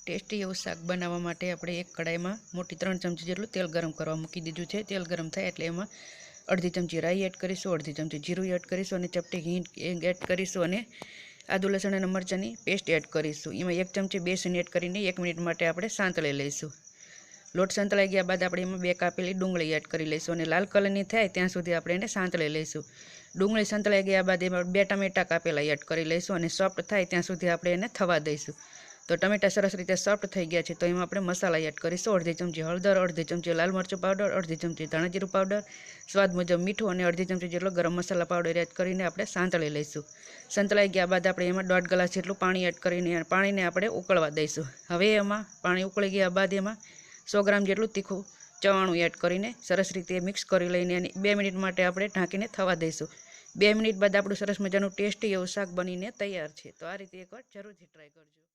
Tasty એવું શાક બનાવવા માટે આપણે એક કડાઈમાં મોટી 3 ચમચી જેટલું તેલ ગરમ કરવા મૂકી દીધું છે। તેલ ગરમ થાય એટલે એમાં અડધી ચમચી રાઈ એડ કરીશું, અડધી ચમચી જીરું એડ કરીશું અને ચપટી હિંગ એડ કરીશું અને આદુ લસણ અને મરચાંની પેસ્ટ એડ કરીશું। એમાં 1 ચમચી બેસન એડ કરીને 1 મિનિટ માટે આપણે સાંતળી લઈશું। લોટ સંતળાઈ ગયા બાદ આપણે એમાં 2 કાપેલી ડુંગળી એડ કરી લઈશું અને લાલ કલરની થાય ત્યાં સુધી આપણે એને સાંતળી લઈશું। ડુંગળી સંતળાઈ ગયા બાદ એમાં 2 ટામેટા કાપેલા એડ કરી લઈશું અને સોફ્ટ થાય ત્યાં સુધી આપણે એને થવા દઈશું। તો ટમેટા સરસ રીતે સોફ્ટ થઈ ગયા છે તો એમાં આપણે મસાલા એડ કરીશું। અડધી ચમચી હળદર, અડધી ચમચી લાલ મરચું પાવડર, અડધી ચમચી ધાણા જીરું પાવડર, સ્વાદ મુજબ મીઠું અને અડધી ચમચી જેટલો ગરમ મસાલા પાવડર એડ કરીને આપણે સાંતળી લઈશું। સંતળાઈ ગયા બાદ આપણે એમાં 1.5 ગ્લાસ જેટલું પાણી એડ કરીને પાણીને આપણે ઉકળવા દઈશું। હવે એમાં પાણી ઉકળી ગયા બાદ એમાં 100 ગ્રામ જેટલું તીખું ચવાણું એડ કરીને સરસ રીતે મિક્સ કરી લઈને અને 2 મિનિટ માટે આપણે ઢાંકીને થવા દઈશું। 2 મિનિટ બાદ આપણું સરસ મજાનું ટેસ્ટી એવું શાક બનીને તૈયાર છે। તો આ રીતે એકવાર જરૂરથી ટ્રાય કરજો।